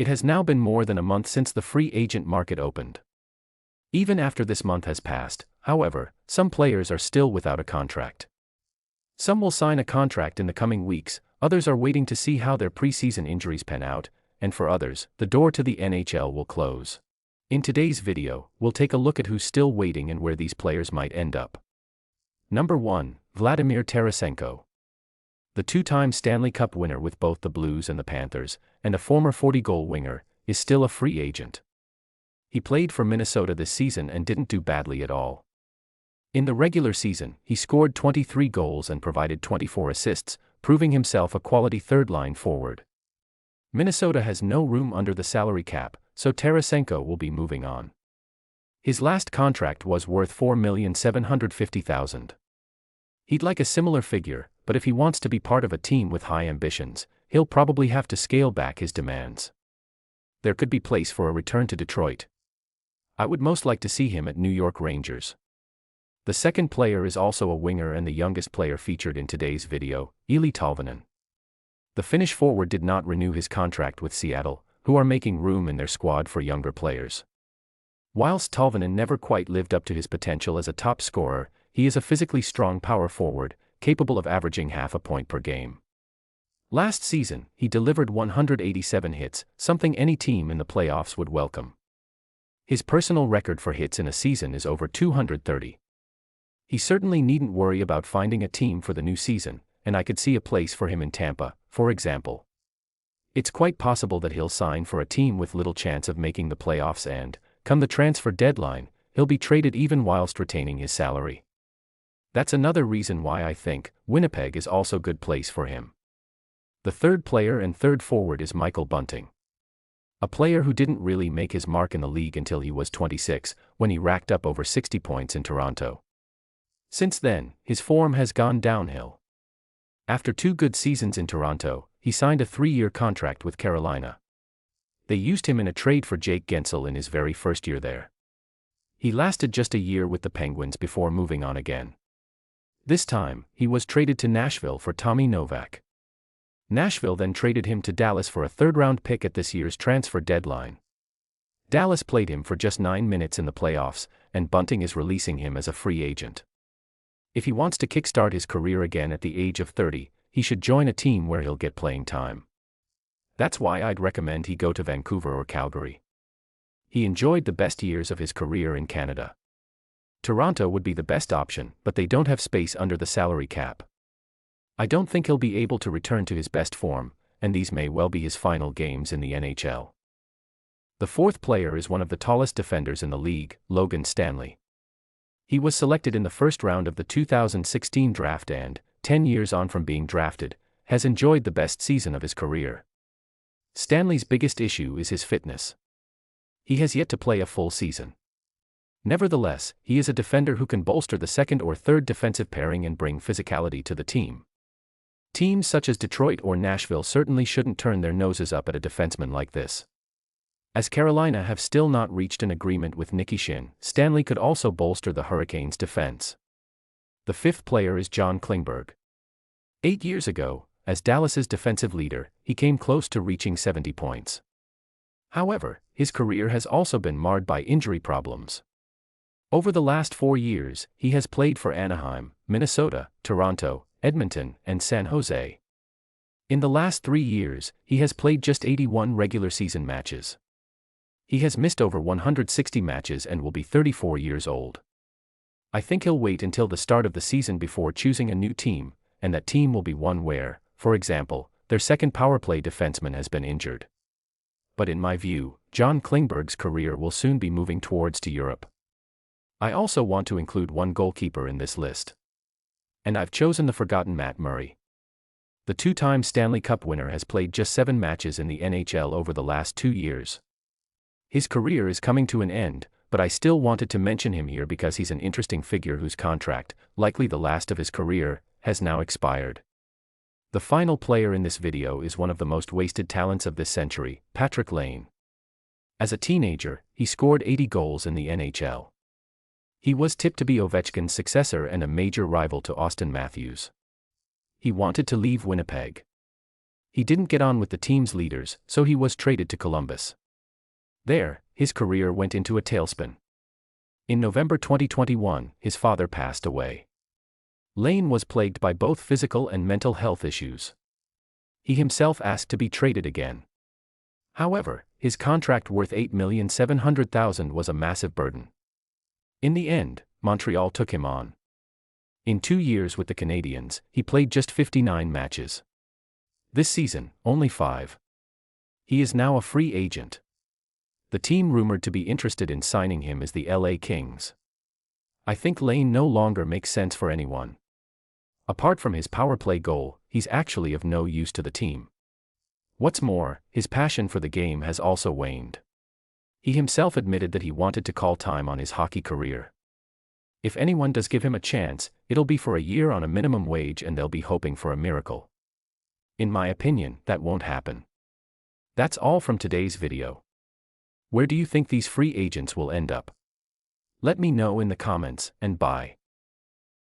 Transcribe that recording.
It has now been more than a month since the free agent market opened. Even after this month has passed, however, some players are still without a contract. Some will sign a contract in the coming weeks, others are waiting to see how their preseason injuries pan out, and for others, the door to the NHL will close. In today's video, we'll take a look at who's still waiting and where these players might end up. Number 1, Vladimir Tarasenko. The two-time Stanley Cup winner with both the Blues and the Panthers, and a former 40-goal winger, is still a free agent. He played for Minnesota this season and didn't do badly at all. In the regular season, he scored 23 goals and provided 24 assists, proving himself a quality third-line forward. Minnesota has no room under the salary cap, so Tarasenko will be moving on. His last contract was worth $4,750,000. He'd like a similar figure, but if he wants to be part of a team with high ambitions, he'll probably have to scale back his demands. There could be place for a return to Detroit. I would most like to see him at New York Rangers. The second player is also a winger and the youngest player featured in today's video, Elli Tolvanen. The Finnish forward did not renew his contract with Seattle, who are making room in their squad for younger players. Whilst Tolvanen never quite lived up to his potential as a top scorer, he is a physically strong power forward, capable of averaging half a point per game. Last season, he delivered 187 hits, something any team in the playoffs would welcome. His personal record for hits in a season is over 230. He certainly needn't worry about finding a team for the new season, and I could see a place for him in Tampa, for example. It's quite possible that he'll sign for a team with little chance of making the playoffs and, come the transfer deadline, he'll be traded even whilst retaining his salary. That's another reason why I think Winnipeg is also a good place for him. The third player and third forward is Michael Bunting. A player who didn't really make his mark in the league until he was 26, when he racked up over 60 points in Toronto. Since then, his form has gone downhill. After 2 good seasons in Toronto, he signed a 3-year contract with Carolina. They used him in a trade for Jake Guentzel in his very first year there. He lasted just a year with the Penguins before moving on again. This time, he was traded to Nashville for Tommy Novak. Nashville then traded him to Dallas for a third-round pick at this year's transfer deadline. Dallas played him for just 9 minutes in the playoffs, and Bunting is releasing him as a free agent. If he wants to kickstart his career again at the age of 30, he should join a team where he'll get playing time. That's why I'd recommend he go to Vancouver or Calgary. He enjoyed the best years of his career in Canada. Toronto would be the best option, but they don't have space under the salary cap. I don't think he'll be able to return to his best form, and these may well be his final games in the NHL. The fourth player is one of the tallest defenders in the league, Logan Stanley. He was selected in the first round of the 2016 draft and, 10 years on from being drafted, has enjoyed the best season of his career. Stanley's biggest issue is his fitness. He has yet to play a full season. Nevertheless, he is a defender who can bolster the second or third defensive pairing and bring physicality to the team. Teams such as Detroit or Nashville certainly shouldn't turn their noses up at a defenseman like this. As Carolina have still not reached an agreement with Nicky Shin, Stanley could also bolster the Hurricanes' defense. The fifth player is John Klingberg. 8 years ago, as Dallas's defensive leader, he came close to reaching 70 points. However, his career has also been marred by injury problems. Over the last 4 years, he has played for Anaheim, Minnesota, Toronto, Edmonton, and San Jose. In the last 3 years, he has played just 81 regular season matches. He has missed over 160 matches and will be 34 years old. I think he'll wait until the start of the season before choosing a new team, and that team will be one where, for example, their second powerplay defenseman has been injured. But in my view, John Klingberg's career will soon be moving towards to Europe. I also want to include one goalkeeper in this list. And I've chosen the forgotten Matt Murray. The 2-time Stanley Cup winner has played just 7 matches in the NHL over the last 2 years. His career is coming to an end, but I still wanted to mention him here because he's an interesting figure whose contract, likely the last of his career, has now expired. The final player in this video is one of the most wasted talents of this century, Patrik Laine. As a teenager, he scored 80 goals in the NHL. He was tipped to be Ovechkin's successor and a major rival to Auston Matthews. He wanted to leave Winnipeg. He didn't get on with the team's leaders, so he was traded to Columbus. There, his career went into a tailspin. In November 2021, his father passed away. Laine was plagued by both physical and mental health issues. He himself asked to be traded again. However, his contract worth $8,700,000 was a massive burden. In the end, Montreal took him on. In 2 years with the Canadiens, he played just 59 matches. This season, only 5. He is now a free agent. The team rumored to be interested in signing him is the LA Kings. I think Laine no longer makes sense for anyone. Apart from his power play goal, he's actually of no use to the team. What's more, his passion for the game has also waned. He himself admitted that he wanted to call time on his hockey career. If anyone does give him a chance, it'll be for a year on a minimum wage and they'll be hoping for a miracle. In my opinion, that won't happen. That's all from today's video. Where do you think these free agents will end up? Let me know in the comments, and bye.